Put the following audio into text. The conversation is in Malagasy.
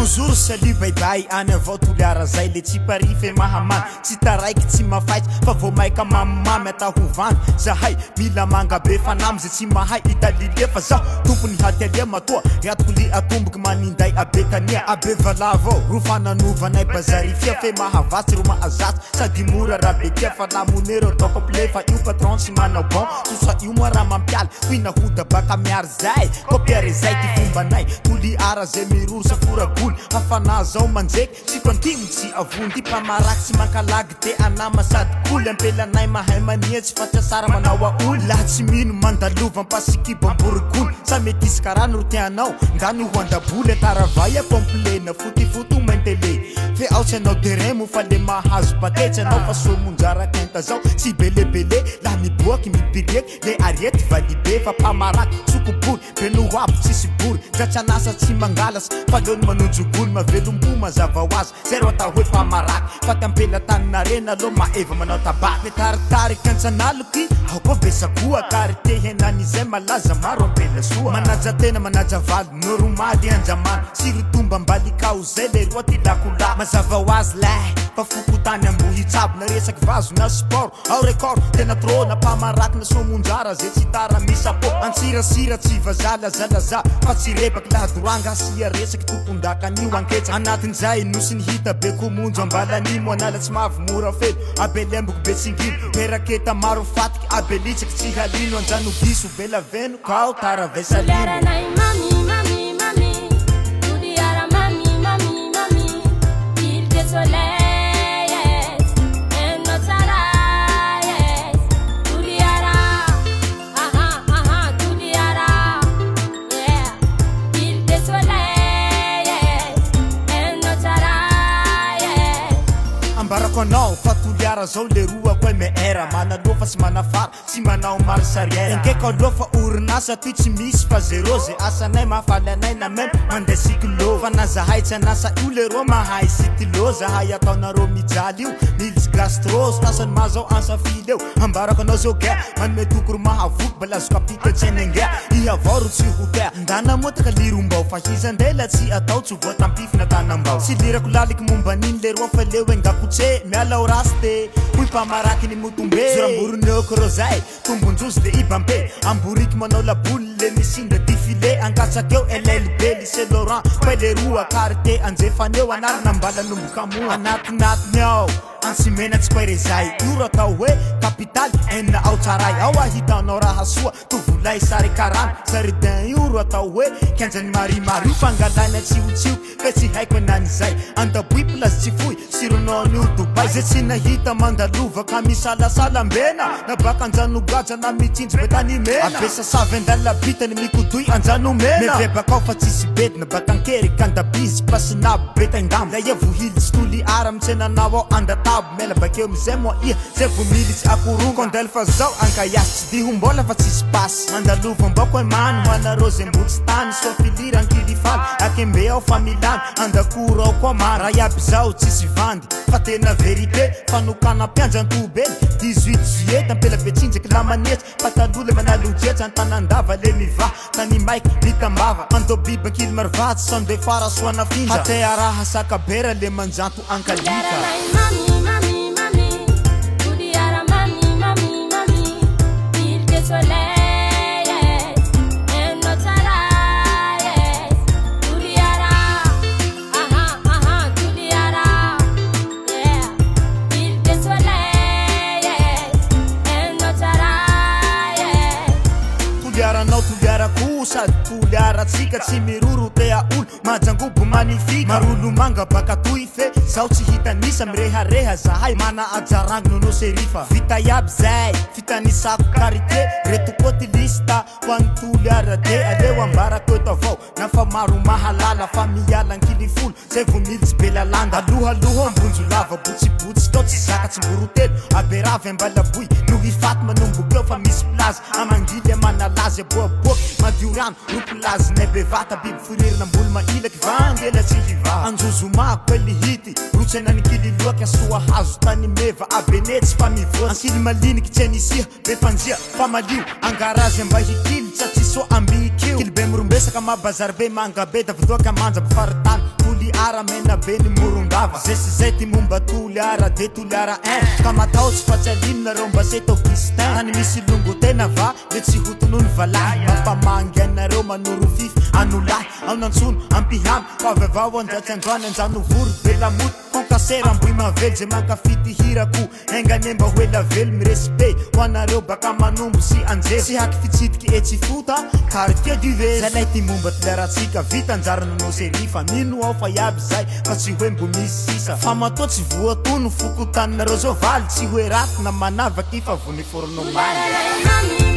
Bonjour, salut, bye bye, any avao Toliara zay le tsy parify mahamany tsy taraiky tsy mafaitsy fa vao maika mamimamy atahovany zahay mila manga be fanamy zay tsy mahay italile fa zaho tompony hatialia matoa iatoko li atomboky maninday abe tania abe vala avao ro fananovanay bazarifia fe mahavatsy ro mahazatsy sady mora raha be tia fa lamonero atao komple fa io patron tsy manao bon tosa io moa raha mampiala toina hoda baka miary zay kopiare zay ty fombanay Toliara zay miroro saforagoly hafana zao manjeky tsy kontimo tsy avony ty mpamaraky tsy mankalagy te anama sady koly ampelanay mahay manietsy fa tsy asara manao aoly laha tsy mino mandalova mpasikibo amborigoly sa mety isy karano ro tianao ndany ho andaboly ataravaya komplena fotifoto maintele fe ao tsy anao terrain mo fa le mahazo patetsy anao fa somonjarakenta zao tsy belebele laha miboaky mipirieky le ariety valibe fa mpamaraky sokoboly benoabo tsisy bory dratsy anasa tsy mangalasy fa leony manonjogoly mavelom-po mazava ho azy zay ro atao hoe mpamaraky fa ty ampelatanina aloha maeva manao tabaky le taritariky antsanaloky ao koa besakoa karite henan'izay malaza maro ampela soa manaja tena manaja valo normaly anjamana sy ritomba mbalikao zay le roa ty lakola mazava ho azy lay fa fokotany ambohitsabo na resaky vazo na sport ao record tena tro na mpamaraky na somonjara zay tsy tara misapo antsirasira tsy vazalazalaza fa tsy repaky laha doranga asia resaky tompondaka-nio anketsa anatin'izay nosy ny hita be komonjo ambalanimo anala tsy mavomora felo abelemboko be tsingino peraketa maro fatiky abelitsaky tsy halino anjano diso belaveno kao tara vesalino Barakonao fa Toliara zao le roa koe me era manaloha fa tsy manafara tsy manao marsariera enkeka aloha fa orinasa ty tsy misy fa zero zay asanay mahafaly anay na meme mandeha siklo fa na zahay tsy anasa io le roa mahay sitilo zahay ataonareo mijaly io militsy gastros tasany mazao ansafily eo ambarako anao zao gea manome toko ro mahavoky balazoko apika tsenengea i avao ro tsy hotea ndana motaka lirombao fa hizandela tsy atao tsy voatampifina tanambao tsy lirako laliky momba niny le roa fa leo engakotse miala oraste hoy mpamaraky ny motombe zoramboronyoko ro zay tombonjozy de ibambe amboriky manao laboly le misinda difile angatsakeo LLB lycée Laurent koe le roa karite anjefaneo anarina mbalanomboka moa anatinatiny ao ansimena tsy koe re zay io ro atao hoe kapitaly enina ao tsaray ao ahitanao raha soa tovolay sary karana zaridin io ro atao hoe kianjany marimaro io fangalana tsiotsioky fe tsy haiko enan'izay andaboy place tsy foy sirononio Dubai zay tsy nahita mandalovaka misalasalambena na baka anjanogaja na mitsinjo be tany mena abesasavy andalabitany mikodoy anjanomena mevebakao fa tsisy bedina baka ankeriky andabizy pasinabo be taindamo la ia vohilitsy Toliara mitsenanao ao andatabo mela bakeo mizay moa ia zay vomilitsy akorongo kondel fa zao ankayasy tsy dihombola fa tsisy pasy mandalova mbao koe many hoanareo zay mbotsy tany sofilira ankilifaly akembe ao familany andakoro ao koa many raha iaby zao tsisy vandy fa tena verité fanokana mpianjantobeny 18 juillet tampela betsinjaky lamanetsy patalola manalonjetsy antanandava le miva tany maiky mitambava andobiby ankily marivatsy sande fara soana finja hatea raha sakabera le manjanto ankalika Toliara kusa Toliara tsika tsy miroro tea olo majangobo magnifique marolo manga baka toy fe zao tsy hitanisa mirehareha zahay mana ajarango Nonoh Serifa vita iaby zay fitanisako karité reto koa ty lista ho an'ny Toliara de aleo ambarako eto avao maro mahalala fa mialankilifolo zay vo militsy be lalanda alohaloha ambonjo lava botsibotsy tao tsy zaka tsy mborotelo aberavy ambalaboy no hifaty manombokeo fa misy plazy amangily manalazy aboaboaky madio rano no plazy nay bevata biby firirina ambolo mailaky vangela tsy hiva anjozomako elihity rotsenaninkililoaky asoa hazo tany meva abenetsy fa mivoatsy ankily maliniky tsy anisia be fanjia fa malio angarazy mba hikily tsa tsy so ambikio kily be mirombesaka mabazary be manga be da votoaka manja mpifaritany Toliara mena be ny morondava zay sy zay ty momba Toliara de Toliara 1 ka matahotsy fa tsy alinona reo mba se tao Augustin tany misy longo tena va le tsy hotonony valahy mampamangy anareo manoro fify anolahy ao nantsono ampihamy fa vevao anjatsy androany anjanovory be lamoty konkasera mboy mavely zay mankafity hirako engane mba hoela velo mirespect ho anareo baka manombo sy anjery sy haky fitsitiky etsy fota quartier du vez zay lay ty momba Toliaratsika vita anjara Nonoh Serifa mino ao fa iaby zay fa tsy hoe mbo misy sisa fa matoatsy voatono fokotaninareo zao valy tsy hoe raty na manavaky fa vonifornomany